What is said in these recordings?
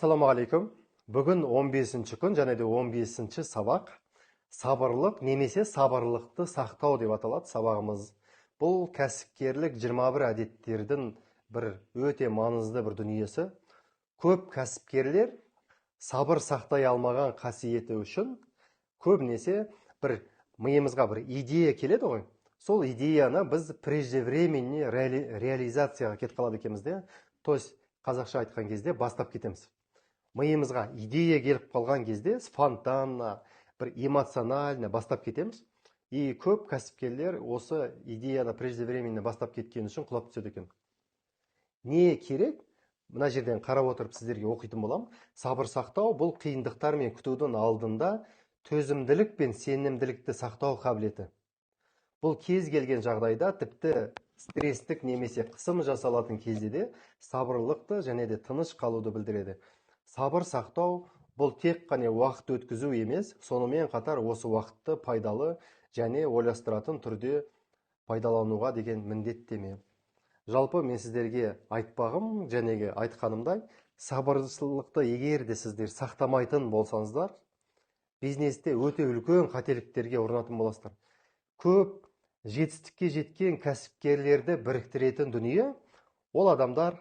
Ассалаумағалейкум. Бүгін 15-ші күн және де 15-ші сабақ. Сабырлық немесе сабырлықты сақтау деп аталады сабағымыз. Бұл кәсіпкерлік 21 әдеттердің бір өте маңызды бір дүниесі. Көп кәсіпкерлер сабыр сақтай алмаған қасиеті үшін көбінесе бір миымызға бір идея келеді ғой. Сол идеяны біз преждевременный реализацияға кетіп қалады екенбіз де. То есть қазақша айтқан кезде бастап кетеміз. Миымызға идея келіп қалған кезде спонтанно, бір эмоционально бастап кетеміз. И көп кәсіпкерлер осы идеяны преждевременно бастап кеткен үшін құлап түседі екен. Не керек? Мына жерден қарап отырып сіздерге оқитын болам. Сабыр сақтау бұл қиындықтар мен күтудің алдында төзімділік пен сенімділікті сақтау қабілеті. Бұл кез келген жағдайда тіпті стресстік немесе қысым жасалатын кезде де сабырлықты және де тыныш қалуды білдіреді. Сабыр сақтау бұл тек қана уақыт өткізу емес, сонымен қатар осы уақытты пайдалы және ойластыратын түрде пайдалануға деген міндеттеме. Жалпы мен сіздерге айтпағым және айтқанымдай, сабырлылықты егер де сіздер сақтамайтын болсаңыздар, бизнесте өте үлкен қателіктерге ұрынатын боласыздар. Көп жетістікке жеткен кәсіпкерлерді біріктіретін дүние, ол адамдар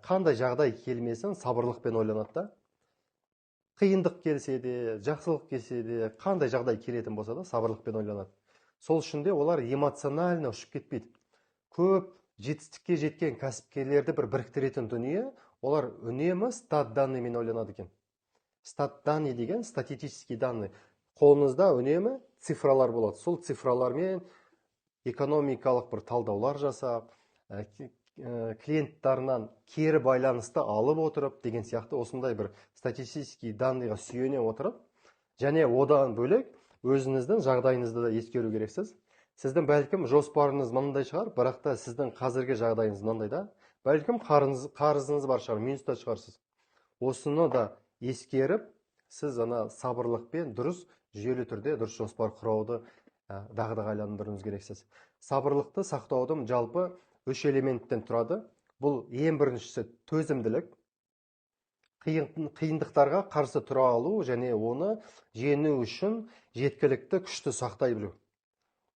қандай жағдай келмесін сабырлықпен ойланады да. Қиындық келсе де, жақсылық келсе де, қандай жағдай келетін болса да сабырлықпен ойланады. Сол үшін де олар эмоционально ұшып кетпейді. Көп жетістікке жеткен кәсіпкерлерді біріктіретін дүние, олар үнемі стат данныймен ойланады екен. Стат данный деген статистический данный. Қолыңызда үнемі цифралар болады. Сол цифралармен экономикалық бір талдаулар жасап, клиенттарынан кері байланысты алып отырып деген сияқты осындай бір статистический данныйға сүйене отырып, және одан бөлек өзіңіздің жағдайыңызды да ескеру керексіз. Сіздің бәлкім жоспарыңыз мынандай шығар, бірақ та сіздің қазіргі жағдайыңыз мынандай да, бәлкім қарызыңыз бар шығар, минуста шығарсыз. Осыны да ескеріп, сіз сабырлықпен дұрыс жүйелі түрде дұрыс жоспар құрауды дағдыландыруыңыз керексіз. Сабырлықты сақтаудың жалпы 3 элементтен тұрады. Бұл ең біріншісі төзімділік, қиындықтарға қарсы тұра алу және оны жеңу үшін жеткілікті күшті сақтай білу.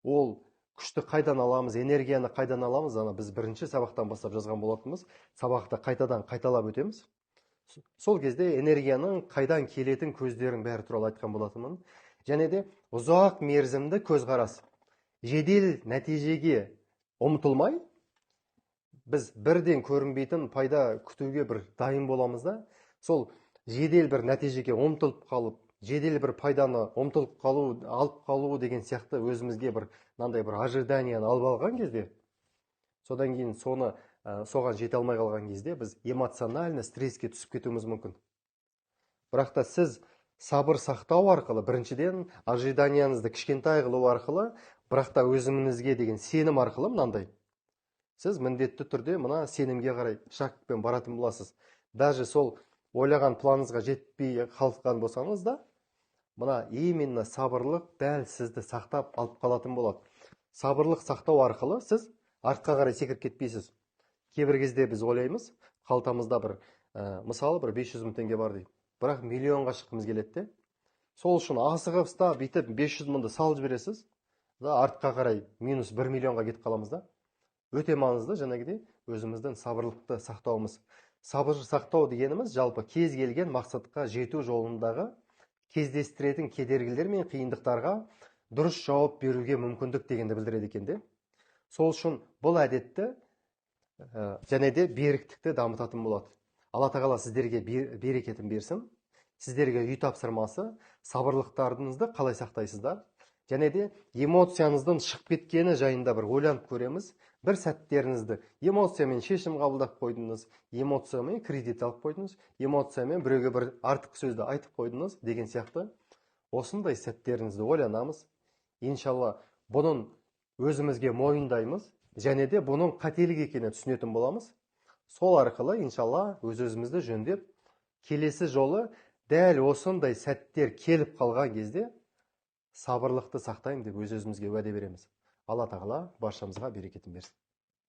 Ол күшті қайдан аламыз, энергияны қайдан аламыз, біз бірінші сабақтан бастап жазған болатынбыз. Сабақты қайтадан қайталап өтеміз. Сол кезде энергияның қайдан келетін көздерін бәрі туралы айтқан болатынмын. Және де ұзақ мерзімді көзқарас. Жедел нәтижеге ұмтылмай, біз бірден көрінбейтін пайда күтуге бір дайын боламыз да, сол жедел бір нәтижеге ұмтылып қалып, жедел бір пайданы ұмтылып алып қалу деген сияқты өзімізге бір ожиданияны алып алған кезде, содан кейін соған жете алмай қалған кезде біз эмоционально стресске түсіп кетуіміз мүмкін. Бірақ та сіз сабыр сақтау арқылы, біріншіден ожиданияңызды кішкентай қылу арқылы, бірақ та өзіңізге деген сенім арқылы мынандай. Сіз міндетті түрде мына сенімге қарай шақпен баратын боласыз. Даже сол ойлаған планыңызға жетпей қалған болсаңыз да, мына именно сабырлық дәл сізді сақтап алып қалатын болады. Сабырлық сақтау арқылы сіз артқа қарай секіріп кетпейсіз. Кейбір кезде біз ойлаймыз, қалтамызда мысалы 500 мың теңге бар дейді. Бірақ миллионға шыққымыз келеді. Сол үшін асығып бүйтіп 500 мыңды салып жібересіз. Артқа қарай минус 1 миллионға кетіп қаламыз да. Өте маңызды жаңағыдай өзіміздің сабырлықты сақтауымыз. Сабыр сақтау дегеніміз жалпы кез келген мақсатқа жету жолындағы кездестіретін кедергілер мен қиындықтарға дұрыс жауап беруге мүмкіндік дегенді білдіреді екен де. Сол үшін бұл әдетті және де беріктікті дамытатын болады. Алла тағала сіздерге берекетін берсін. Сіздерге үй тапсырмасы, сабырлықтарыңызды қалай сақтайсыздар? Және де эмоцияңыздың шығып кеткені жайында бір ойланып көреміз. Бір сәттеріңізді эмоциямен шешім қабылдап қойдыңыз, эмоциямен кредит алып қойдыңыз, эмоциямен біреуге бір артық сөзді айтып қойдыңыз деген сияқты. Осындай сәттеріңізді ойланамыз. Иншалла, бұның өзімізге мойындаймыз, және де бұның қателік екенін түсінетін боламыз. Сол арқылы, иншалла, өзімізді жөндеп, келесі жолы дәл осындай сәттер келіп қалған кезде сабырлықты сақтаймын деп өзімізге уәде береміз. Алла тағала баршамызға берекетін берсін.